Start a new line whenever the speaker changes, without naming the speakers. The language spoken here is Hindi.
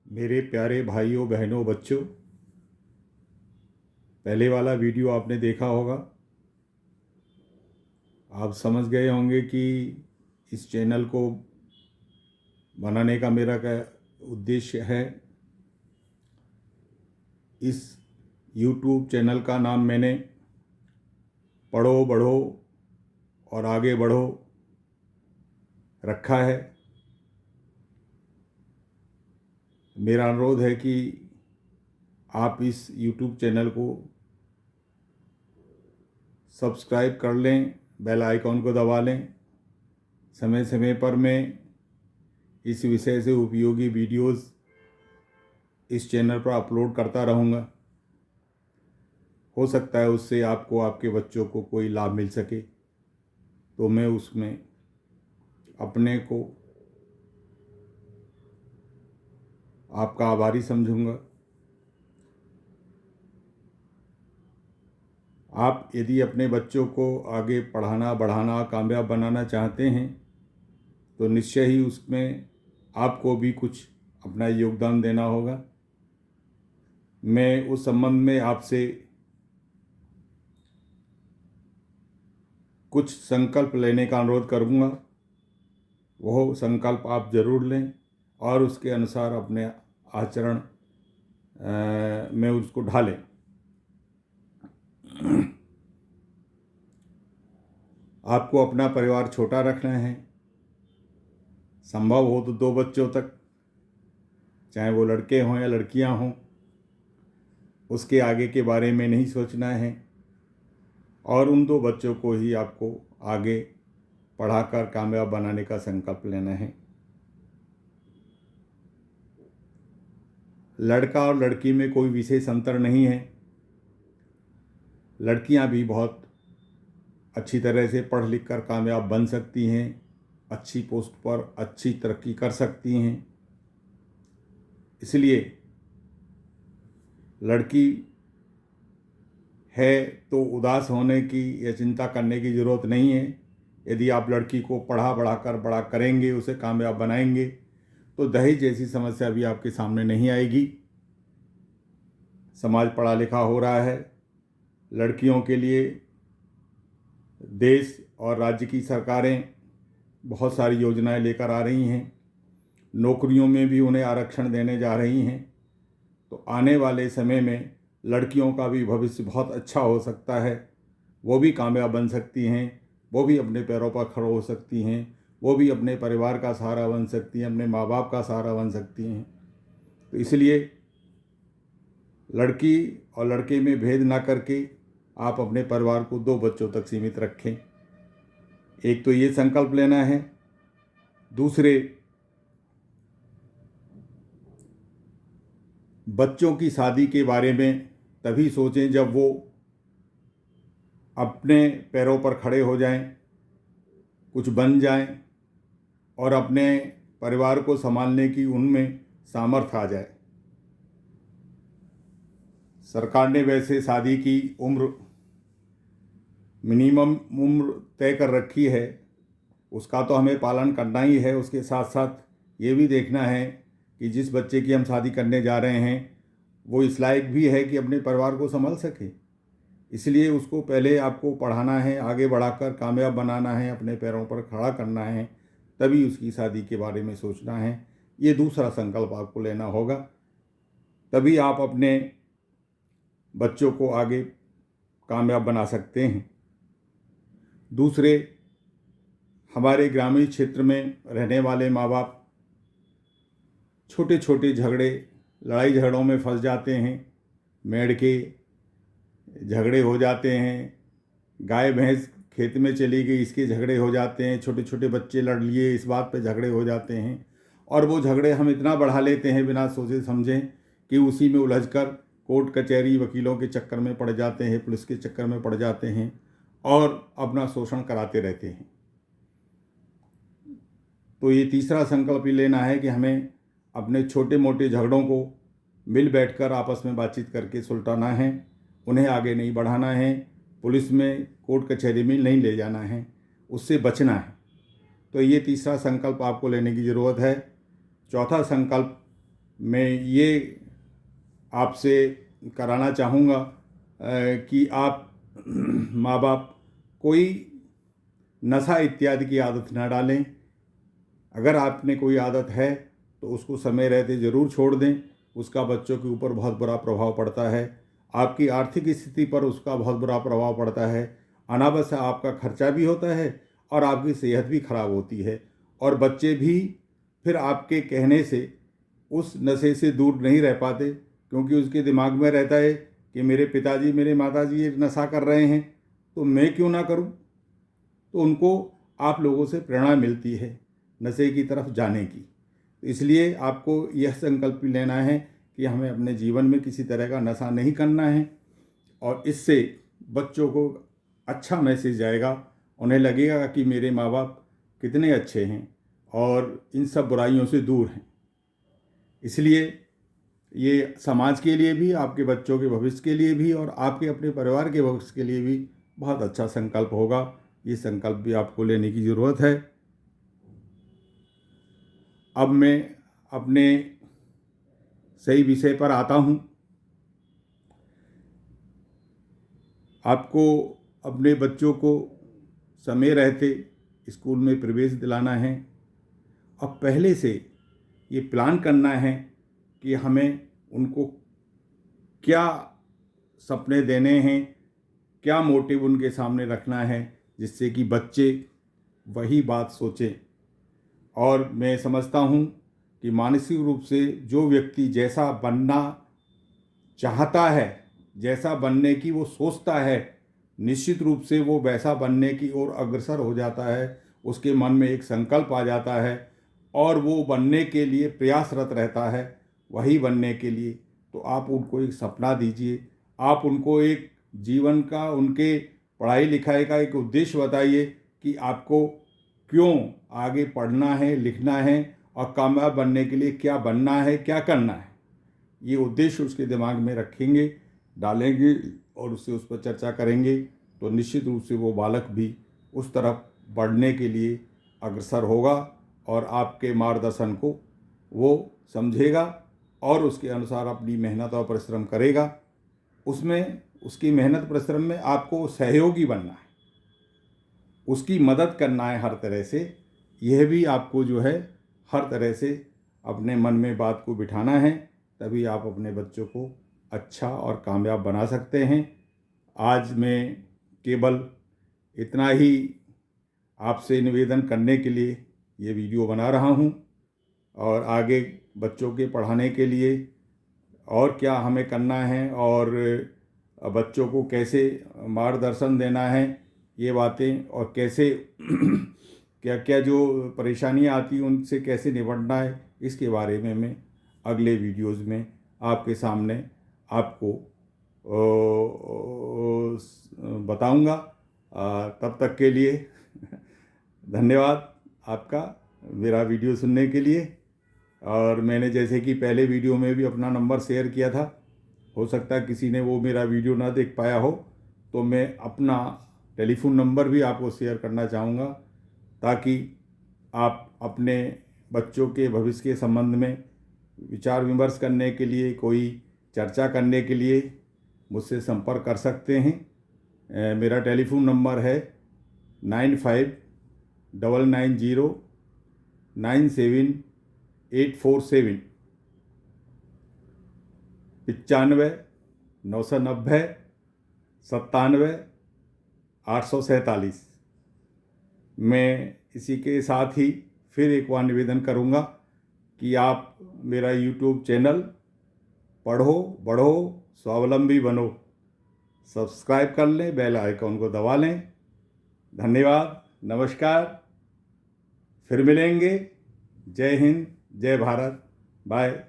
मेरे प्यारे भाइयों बहनों बच्चों, पहले वाला वीडियो आपने देखा होगा। आप समझ गए होंगे कि इस चैनल को बनाने का मेरा क्या उद्देश्य है। इस YouTube चैनल का नाम मैंने पढ़ो बढ़ो और आगे बढ़ो रखा है। मेरा अनुरोध है कि आप इस YouTube चैनल को सब्सक्राइब कर लें, बेल आइकॉन को दबा लें। समय समय पर मैं इस विषय से उपयोगी वीडियोस इस चैनल पर अपलोड करता रहूँगा। हो सकता है उससे आपको, आपके बच्चों को कोई लाभ मिल सके, तो मैं उसमें अपने को आपका आभारी समझूंगा। आप यदि अपने बच्चों को आगे पढ़ाना, बढ़ाना, कामयाब बनाना चाहते हैं तो निश्चय ही उसमें आपको भी कुछ अपना योगदान देना होगा। मैं उस संबंध में आपसे कुछ संकल्प लेने का अनुरोध करूँगा। वह संकल्प आप ज़रूर लें और उसके अनुसार अपने आचरण में उसको ढालें। आपको अपना परिवार छोटा रखना है। संभव हो तो 2 बच्चों तक, चाहे वो लड़के हों या लड़कियां हों, उसके आगे के बारे में नहीं सोचना है और उन 2 बच्चों को ही आपको आगे पढ़ाकर कामयाब बनाने का संकल्प लेना है। लड़का और लड़की में कोई विशेष अंतर नहीं है। लड़कियां भी बहुत अच्छी तरह से पढ़ लिख कर कामयाब बन सकती हैं, अच्छी पोस्ट पर अच्छी तरक्की कर सकती हैं। इसलिए लड़की है तो उदास होने की या चिंता करने की ज़रूरत नहीं है। यदि आप लड़की को पढ़ा बढ़ाकर बड़ा करेंगे, उसे कामयाब बनाएंगे, तो दहेज जैसी समस्या भी आपके सामने नहीं आएगी। समाज पढ़ा लिखा हो रहा है। लड़कियों के लिए देश और राज्य की सरकारें बहुत सारी योजनाएं लेकर आ रही हैं। नौकरियों में भी उन्हें आरक्षण देने जा रही हैं। तो आने वाले समय में लड़कियों का भी भविष्य बहुत अच्छा हो सकता है। वो भी कामयाब बन सकती हैं, वो भी अपने पैरों पर खड़े हो सकती हैं, वो भी अपने परिवार का सहारा बन सकती हैं, अपने माँ बाप का सहारा बन सकती हैं। तो इसलिए लड़की और लड़के में भेद ना करके आप अपने परिवार को 2 बच्चों तक सीमित रखें। एक तो ये संकल्प लेना है। दूसरे, बच्चों की शादी के बारे में तभी सोचें जब वो अपने पैरों पर खड़े हो जाएं, कुछ बन जाएं और अपने परिवार को संभालने की उनमें सामर्थ्य आ जाए। सरकार ने वैसे शादी की उम्र, मिनिमम उम्र तय कर रखी है, उसका तो हमें पालन करना ही है। उसके साथ साथ ये भी देखना है कि जिस बच्चे की हम शादी करने जा रहे हैं वो इस लायक भी है कि अपने परिवार को संभाल सके। इसलिए उसको पहले आपको पढ़ाना है, आगे बढ़ाकर कामयाब बनाना है, अपने पैरों पर खड़ा करना है, तभी उसकी शादी के बारे में सोचना है। ये दूसरा संकल्प आपको लेना होगा। तभी आप अपने बच्चों को आगे कामयाब बना सकते हैं। दूसरे, हमारे ग्रामीण क्षेत्र में रहने वाले माँ बाप छोटे छोटे झगड़े, लड़ाई झगड़ों में फंस जाते हैं। मेड़ के झगड़े हो जाते हैं, गाय भैंस खेत में चली गई इसके झगड़े हो जाते हैं, छोटे छोटे बच्चे लड़ लिए इस बात पे झगड़े हो जाते हैं। और वो झगड़े हम इतना बढ़ा लेते हैं बिना सोचे समझे कि उसी में उलझकर कोर्ट कचहरी, वकीलों के चक्कर में पड़ जाते हैं, पुलिस के चक्कर में पड़ जाते हैं और अपना शोषण कराते रहते हैं। तो ये तीसरा संकल्प ही लेना है कि हमें अपने छोटे मोटे झगड़ों को मिल बैठकर आपस में बातचीत करके सुलझाना है, उन्हें आगे नहीं बढ़ाना है, पुलिस में, कोर्ट कचहरी में नहीं ले जाना है, उससे बचना है। तो ये तीसरा संकल्प आपको लेने की ज़रूरत है। चौथा संकल्प मैं ये आपसे कराना चाहूँगा कि आप माँ बाप कोई नशा इत्यादि की आदत ना डालें। अगर आपने कोई आदत है तो उसको समय रहते ज़रूर छोड़ दें। उसका बच्चों के ऊपर बहुत बुरा प्रभाव पड़ता है, आपकी आर्थिक स्थिति पर उसका बहुत बुरा प्रभाव पड़ता है, अनावश्यक आपका खर्चा भी होता है और आपकी सेहत भी खराब होती है। और बच्चे भी फिर आपके कहने से उस नशे से दूर नहीं रह पाते, क्योंकि उसके दिमाग में रहता है कि मेरे पिताजी मेरे माताजी ये नशा कर रहे हैं तो मैं क्यों ना करूं। तो उनको आप लोगों से प्रेरणा मिलती है नशे की तरफ जाने की। तो इसलिए आपको यह संकल्प लेना है कि हमें अपने जीवन में किसी तरह का नशा नहीं करना है, और इससे बच्चों को अच्छा मैसेज जाएगा। उन्हें लगेगा कि मेरे माँ बाप कितने अच्छे हैं और इन सब बुराइयों से दूर हैं। इसलिए ये समाज के लिए भी, आपके बच्चों के भविष्य के लिए भी और आपके अपने परिवार के भविष्य के लिए भी बहुत अच्छा संकल्प होगा। ये संकल्प भी आपको लेने की ज़रूरत है। अब मैं अपने सही विषय पर आता हूँ। आपको अपने बच्चों को समय रहते स्कूल में प्रवेश दिलाना है। अब पहले से ये प्लान करना है कि हमें उनको क्या सपने देने हैं, क्या मोटिव उनके सामने रखना है, जिससे कि बच्चे वही बात सोचें। और मैं समझता हूँ कि मानसिक रूप से जो व्यक्ति जैसा बनना चाहता है, जैसा बनने की वो सोचता है, निश्चित रूप से वो वैसा बनने की ओर अग्रसर हो जाता है। उसके मन में एक संकल्प आ जाता है और वो बनने के लिए प्रयासरत रहता है, वही बनने के लिए। तो आप उनको एक सपना दीजिए, आप उनको एक जीवन का, उनके पढ़ाई लिखाई का एक उद्देश्य बताइए कि आपको क्यों आगे पढ़ना है, लिखना है और कामयाब बनने के लिए क्या बनना है, क्या करना है। ये उद्देश्य उसके दिमाग में रखेंगे, डालेंगे और उससे उस पर चर्चा करेंगे तो निश्चित रूप से वो बालक भी उस तरफ बढ़ने के लिए अग्रसर होगा और आपके मार्गदर्शन को वो समझेगा और उसके अनुसार अपनी मेहनत और परिश्रम करेगा। उसमें उसकी मेहनत परिश्रम में आपको सहयोगी बनना है, उसकी मदद करना है हर तरह से। यह भी आपको जो है हर तरह से अपने मन में बात को बिठाना है, तभी आप अपने बच्चों को अच्छा और कामयाब बना सकते हैं। आज मैं केवल इतना ही आपसे निवेदन करने के लिए ये वीडियो बना रहा हूँ, और आगे बच्चों के पढ़ाने के लिए और क्या हमें करना है और बच्चों को कैसे मार्गदर्शन देना है, ये बातें, और कैसे क्या क्या जो परेशानियाँ आती हैं उनसे कैसे निपटना है, इसके बारे में मैं अगले वीडियोज़ में आपके सामने आपको बताऊंगा। तब तक के लिए धन्यवाद आपका मेरा वीडियो सुनने के लिए। और मैंने जैसे कि पहले वीडियो में भी अपना नंबर शेयर किया था, हो सकता है किसी ने वो मेरा वीडियो ना देख पाया हो, तो मैं अपना टेलीफोन नंबर भी आपको शेयर करना चाहूँगा, ताकि आप अपने बच्चों के भविष्य के संबंध में विचार विमर्श करने के लिए, कोई चर्चा करने के लिए मुझसे संपर्क कर सकते हैं। मेरा टेलीफोन नंबर है 9599097847, 95 990 97 847। मैं इसी के साथ ही फिर एक बार निवेदन करूँगा कि आप मेरा यूट्यूब चैनल पढ़ो बढ़ो स्वावलंबी बनो सब्सक्राइब कर लें, बेल आइकॉन को दबा लें। धन्यवाद, नमस्कार, फिर मिलेंगे। जय हिंद, जय भारत, बाय।